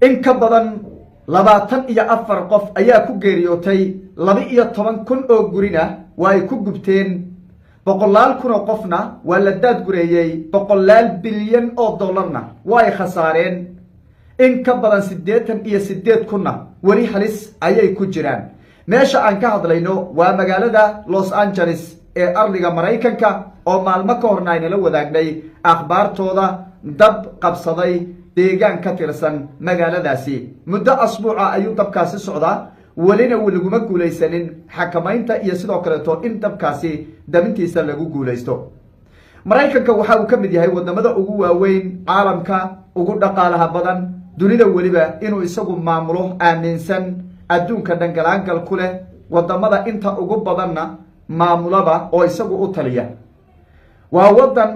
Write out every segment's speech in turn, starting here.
in ka badan 24 qof ayaa ku geeriyootay 12 kun oo gurina way ku gubteen boqolaal kun oo qofna waa la daad gureeyay boqolaal bilyan oo dollarna way khasaareen in ka badan 88 kunna wali halis ayay ku jiraan meesha aan ka hadlayno waa magaalada Los Angeles ee arliga Mareykanka oo maalmo ka horna ayna la wadaagnay akhbaartooda dab qabsaday deegaan ka tirsan magaaladaasi muddo asbuuca ayuu dabkaasi socdaa walina laguma guuleysanin xakamaynta iyo sidoo kale in dabkaasi damintiisa lagu guuleysto Mareykanka waxa uu ka mid yahay wadamada ugu waaweyn caalamka ugu dhaqaalaha badan dunida waliba inuu isagu maamulo aaminsan adduunka dhangalaangal ku leh wadamada inta ugu badanna maamulada oo isagu u taliya waa wadan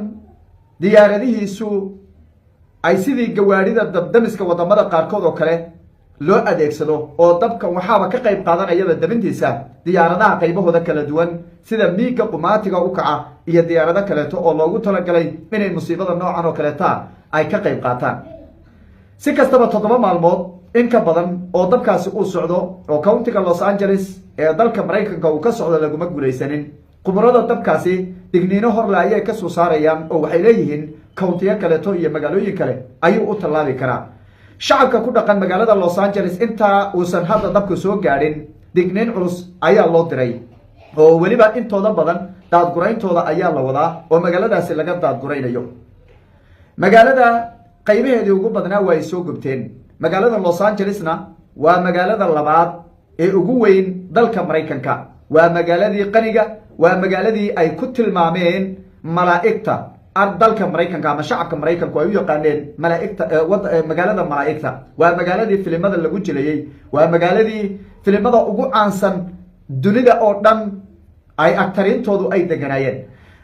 diyaaradihiisu ay sidii gawaarida dabdamiska wadamada qaarkood oo kale loo adeegsado oo dabkan waxaaba ka qayb qaadanayada dabintiisa diyaaradaha qaybahooda kala duwan sida miiga qumaatiga u kaca iyo diyaarado kaleeto oo loogu talagalay inay musiibada noocan oo kaleeta ay ka qayb qaataan si kastaba 7 maalmood in ka badan oo dabkaasi uu socdo oo countiga Los Angeles ee dalka Mareykanka uu ka socdo laguma guuleysanin qubarada dabkaasi digniino hor la ayay ka soo saarayaan oo waxay leeyihiin countiga kaleeto iyo magaalooyin kale ayuu u talaabi karaa shacabka ku dhaqan magaalada Los Angeles inta uusan hadda dabku soo gaadhin digniin culus ayaa loo diray oo waliba intooda badan daadgurayntooda ayaa la wadaa oo magaaladaasi laga daadguraynayo magaalada qaybaheedii ugu badnaa way soo gubteen magaalada Los Angelesna waa magaalada labaad ee ugu weyn dalka Mareykanka waa magaaladii qaniga waa magaaladii ay ku tilmaameen malaa'ikta dalka Mareykanka ama shacabka Mareykanku ay u yaqaaneen malaa'ikta magaalada malaa'ikta waa magaaladii filimada lagu jilayay waa magaaladii filimada ugu caansan dunida oo dhan ay aktarintoodu ay deganaayeen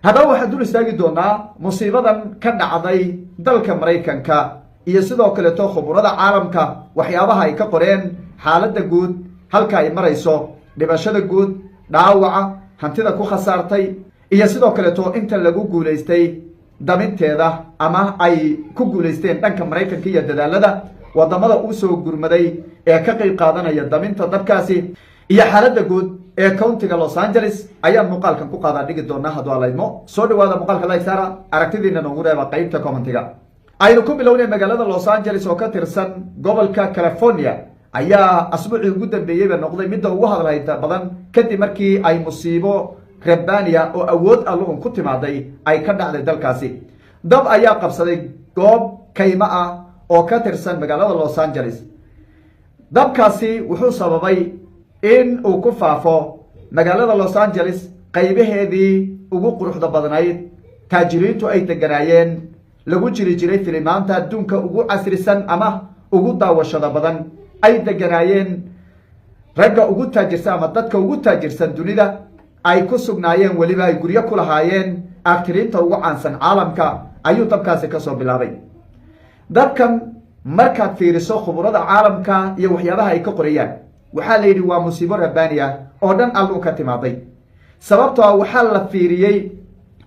haddaba waxaan dul istaagi doonaa musiibadan ka dhacday dalka Mareykanka iyo sidoo kale khuburada caalamka waxyaabaha ay ka qoreen xaaladda guud halka ay marayso dhibashada guud dhaawaca hantida ku khasaartay iyo sidoo kale inta lagu guuleystay daminteeda ama ay ku guuleysteen dhanka Mareykanka iyo dadaalada wadamada uu soo gurmaday ee ka qayb qaadanaya daminta dabkaasi iyo xaaladda guud ee countiga Los Angeles ayaa muuqaalkan ku qaada dhigi doonaa haddii alla idmo soo dhawaada muuqaalka like saara aragtidiina noogu reeba qaybta commentiga aynu ku bilownay magaalada Los Angeles oo ka tirsan gobolka California ayaa asbuucii ugu dambeeyay noqday mid ugu hadalhayta badan kadib markii ay musiibo rabbaaniya oo awood alluun ku timaaday ay ka dhacday dalkaasi dab ayaa qabsaday goob kayma ah oo ka tirsan magaalada Los Angeles dabkaasi wuxuu sababay in uu ku faafo magaalada Los Angeles qaybaheedii ugu quruxda badnayd taajiriintu ay deganaayeen lagu jiri jiray filimaanta adduunka ugu casrisan ama ugu daawashada badan ay deganaayeen ragga ugu taajirsan ama dadka ugu taajirsan dunida ay ku sugnaayeen waliba ay guryo ku lahaayeen aktirinta ugu caansan caalamka ayuu dabkaasi ka soo bilaabay dabkan markaad fiiriso khuburada caalamka iyo waxyaabaha ay ka qorayaan waxaa la yidhi waa musiibo rabbaaniya oo dhan alluu ka timaaday sababtoo waxaa la fiiriyey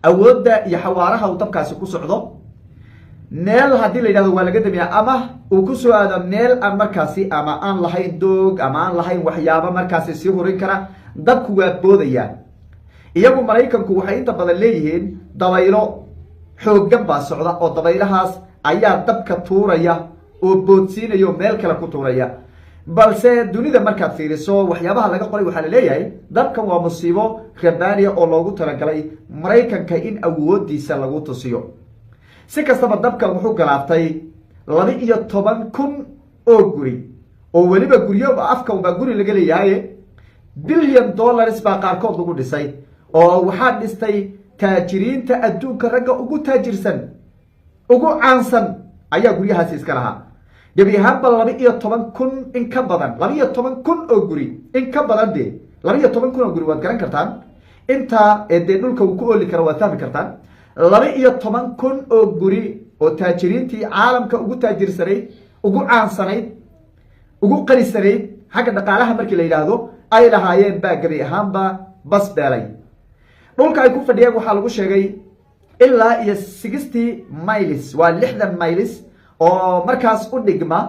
awoodda iyo xawaaraha uu dabkaasi ku socdo meel haddii la yidhahdo waa laga damiyaa ama uu ku soo aado meel aan markaasi ama aan lahayn doog ama aan lahayn waxyaabo markaasi sii hurin kara dabku waa boodayaan iyagu Mareykanku waxay inta badan leeyihiin dabaylo xooggan baa socda oo dabaylahaas ayaa dabka tuuraya oo boodsiinayo meel kale ku tuuraya balse dunida markaad fiiriso waxyaabaha laga qoray waxaa la leeyahay dabkan waa musiibo rabbaaniya oo loogu talagalay Mareykanka in awoodiisa lagu tusiyo si kastaba dabkan wuxuu galaaftay 12 kun oo guri oo waliba guryo afka uba guri laga leeyahay billion dollars baa qaarkood lagu dhisay oo waxaa dhistay taajiriinta adduunka ragga ugu taajirsan ugu caansan ayaa guryahaasi iska lahaa gabi ahaanba 12 kun in ka badan 12 kun oo guri in ka badan 12 kun oo guri waad garan kartaan inta ee dhulka uu ku ooli karo waad fahmi kartaan 12 kun oo guri oo taajiriintii caalamka ugu taajirsanay ugu caansanayd ugu qalisanayd xagga dhaqaalaha markii la yiraahdo ay lahaayeen baa gabi ahaanba bas beelay dhulka ay ku fadhiyeen waxaa lagu sheegay ilaa iyo 60 miles waa 60 miles oo markaas u dhigma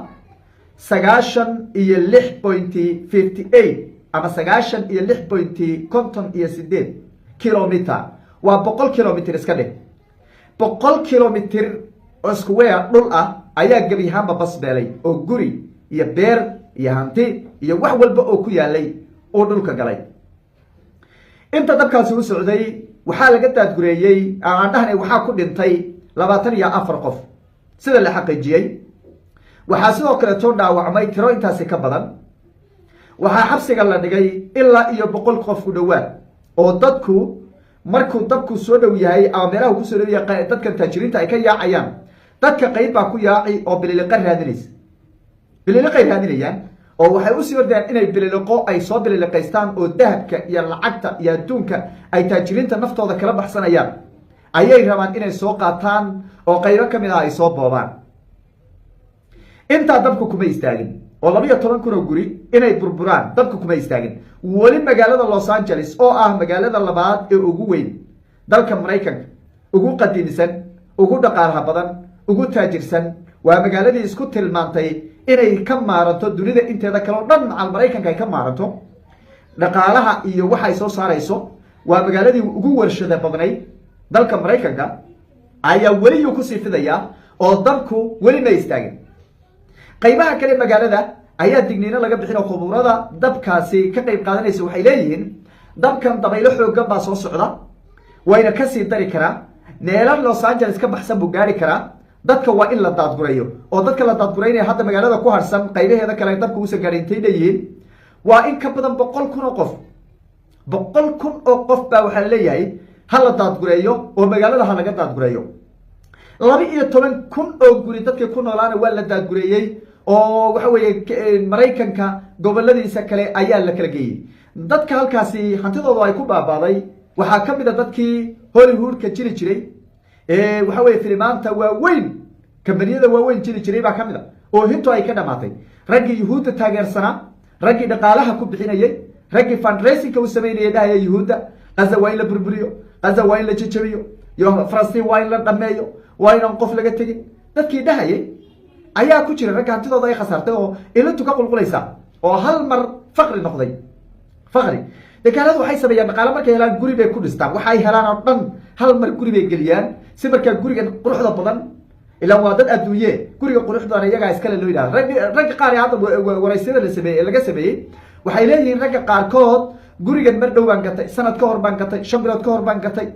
96.58 ama 96.58 kilometer waa 100 kilometer iska dheh 100 kilometer oo square dhul ah ayaa gebi ahaanba basbeelay oo guri iyo beer iyo hanti iyo wax walba oo ku yaalay oo dhulka galay. inta dabkaasi u socday waxaa laga daadgureeyey aan dhahnay waxaa ku dhintay 24 qof sida la xaqiijiyey. waxaa sidoo kale too dhaawacmay tiro intaasi ka badan. waxaa xabsiga la dhigay ilaa iyo 100 qof ku dhawaad oo dadku markuu dabku soo dhow yahay ama meelaha ku soo dhow yahay dadkan taajiriinta ay ka yaacayaan dadka qayb baa ku yaaci oo bililiqa raadinayaan oo waxay u sii ordayaan inay bililiqo ay soo bililiqaystaan oo dahabka iyo lacagta iyo adduunka ay taajiriinta naftooda kala baxsanayaan ayay rabaan inay soo qaataan oo qaybo ka mid ah ay soo boobaan. intaa dabku kuma istaagin oo 12 kun oo guri inay burburaan dabku kuma istaagin. weli magaalada Los Angeles oo ah magaalada labaad ee ugu weyn dalka Mareykanka, ugu qadiimisan, ugu dhaqaalaha badan, ugu taajirsan, waa magaaladii isku tilmaantay inay ka maaranto dunida inteeda kale oo dhan macal Mareykanka ay ka maaranto dhaqaalaha iyo waxa ay soo saarayso. waa magaaladii ugu warshada badnay dalka Mareykanka ayaa weli ku sii fidaya oo dabku weli ma istaagin. qaybaha kale magaalada ayaa digniino laga bixin khuburada dabkaasi ka qayb qaadanaysa waxay leeyihiin dabkan dabaylo xoogan baa soo socda wayna ka sii dari karaa meelaha Los Angeles ka baxsan buu gaari karaa. dadka waa in la daadgureeyo oo dadka la daadgureynaya hadda magaalada ku harsan qaybaheeda kale dabka uusan gaarintay leeyihiin waa in ka badan 100 kun oo qof. 100 kun oo qof baa waxaa leeyahay ha la daadgureeyo oo magaalada ha laga daadgureeyo. 12 kun oo guri dadka ku noolaana waa la daadgureeyey oo waxa weeye Mareykanka goboladiisa kale ayaa la kala geeyey. dadka halkaasi hantidooda ay ku baabaaday waxaa ka mid ah dadkii Hollywood-ka jiri jiray waxa weeye filmaanta waaweyn kambaniyada waaweyn jiri jiray baa ka mid ah oo hinto ay ka dhamaatay. raggii yuhuudda taageersanaa, raggii dhaqaalaha ku bixinayay, raggii fundraising-ka u sameynayay dhahaya yuhuudda Gaza waa in la burburiyo, Gaza waa in la jajabiyo, Falastiin waa in la dhameeyo, waa inaan qof laga tegin. dadkii dhahayay ayaa ku jira ragga hantidooda ay khasaartay oo ilintu ka qulqulaysa oo hal mar faqri noqday. dekaaladu waxay sameeyaan dhaqaale markay helaan guri bay ku dhistaan. waxay helaan oo dhan hal mar guri bay geliyaan si markaa guriga quruxda badan ilaa waa dad adduunye guriga quruxda badan iyagaa iskale loo yidhahdo. ragga qaar ee hadda waraysyada laga sameeyey waxay leeyihiin ragga qaarkood gurigan mar dhow baan gatay, sanad ka hor baan gatay, 5 bilood ka hor baan gatay,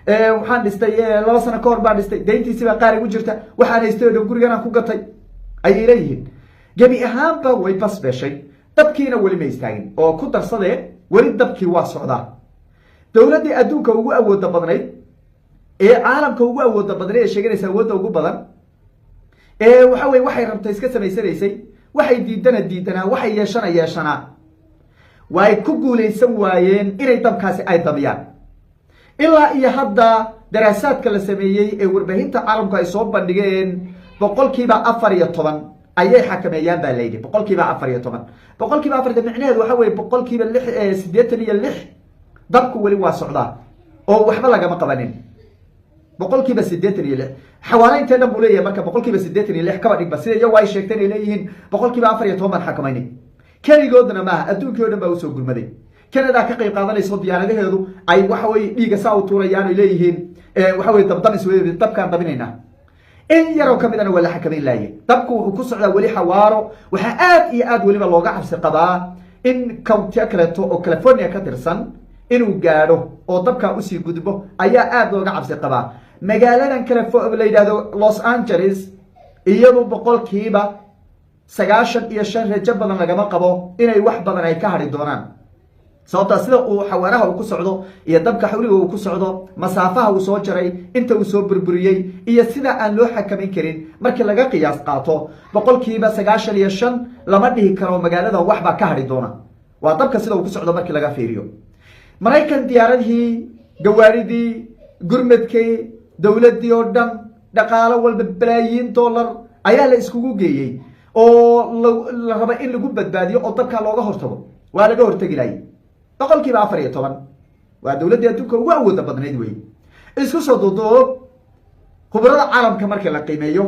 waxaan dhistay 2 sano ka hor baan dhistay, deyntiisi baa qaar igu jirta, waxaan haystay oo gurigan aan ku gatay ayay leeyihiin. gebi ahaanba way basbeeshay dabkiina weli ma istaagin oo ku darsadee weli dabkii waa socdaa. dowladdii adduunka ugu awooda badnayd ee caalamka ugu awooda badnayd ee sheeganaysa awoodda ugu badan waxa weye waxay rabtay iska samaysanaysay, waxay diidanaa, waxay yeeshanaa way ku guulaysan waayeen inay dabkaasi ay dabiyaan. ilaa iyo hadda daraasaadka la sameeyey ee warbaahinta caalamku ay soo bandhigeen 14% ayay xakameeyaan baa layidhi. 14%. 14% micnaheedu waxa weeye 86 dabku weli waa socdaa oo waxba lagama qabanin. 86 xawaaraynta dhan buu leeyahay marka 86 kaba dhigba sida iyagu ay sheegteen ay leeyihiin 4% xakamaynin. keligoodna maaha adduunkii oo dhan baa usoo gurmaday. Canada ka qayb qaadanayso diyaaradaheedu ay waxa weeye dhiiga saa u tuurayaan ay leeyihiin waxa weeye dabdamis weeye dabkaan dabinaynaa. in yaroo ka midana waa la xakameyn laayay. dabku wuxuu ku socdaa weli xawaaro. waxaa aad iyo aad weliba looga cabsi qabaa in county kaleeto oo California ka tirsan inuu gaadho oo dabkaa usii gudbo ayaa aad looga cabsi qabaa. magaaladan kale la yidhaahdo Los Angeles iyadu 95% rajo badan lagama qabo inay wax badan ay ka hadhi doonaan. sababta sida uu xawaaraha uu ku socdo iyo dabka xawliga uu ku socdo, masaafaha uu soo jaray, inta uu soo burburiyey iyo sida aan loo xakameyn karin markii laga qiyaas qaato 95% lama dhihi karo magaalada wax baa ka hadhi doona. waa dabka sida uu ku socdo markii laga fiiriyo. Mareykan diyaaradii, gawaaridii, gurmadkii, dowladii oo dhan dhaqaale walba bilaayiin dollar ayaa la iskugu geeyey oo la raba in lagu badbaadiyo oo dabka looga hortago. waa laga hortagi laayay. 14% waa dowladda adduunka ugu awooda badnayd wey. isku soo duuduub khubarada caalamka markii la qiimeeyo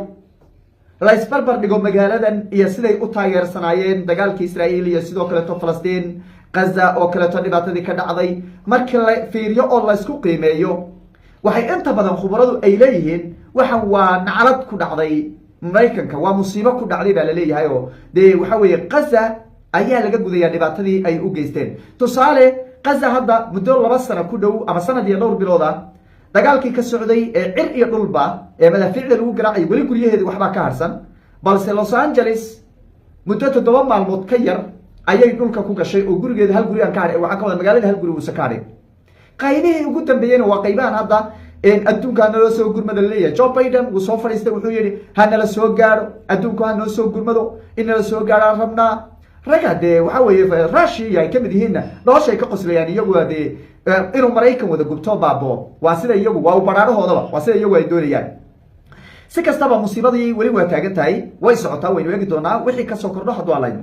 la isbarbar dhigo magaaladan iyo siday u taageersanaayeen dagaalkii israa'iil iyo sidoo kaleeto falastiin gaza oo kaleeto dhibaatadii ka dhacday markii la fiiriyo oo la isku qiimeeyo waxay inta badan khubaradu ay leeyihiin waxan waa naclad ku dhacday maraykanka, waa musiibo ku dhacday baa laleeyahay oo dee waxa weeye gaza ayaa laga gudayaa dhibaatadii ay u geysteen. tusaale gaza hadda muddo 2 sano ku dhow ama sanad iyo dhowr bilood ah dagaalkii ka socday ee cir iyo dhulba ee madaafiicda lagu garaacay weli guryaheedii waxbaa ka harsan, balse Los Angeles muddo 7 maalmood ka yar ayay dhulka ku gashay oo gurigeeda hal guri aan ka harin, waxa ka wada magaalada hal guri uu ka harin. qaybihii ugu dambeeyeen waa qaybahan hadda adduunka nala soo gurmada leeyahay. Joe Biden uu soo fadhiistay wuxuu yiri ha nala soo gaaro adduunku ha noo soo gurmado in nala soo gaaro rabnaa raga dee waxa weeye Russia ay kamid yihiin dooshay ka qoslayaan iyagu dee inuu Maraykan wada gubto baabo waa sida iyagu waa u baraarahoodaba waa sida iyagu ay doonayaan. si kastaba musiibadii weli waa taagan tahay way socotaa waynu eegi doonaa wixii ka soo kordho haduu alayno.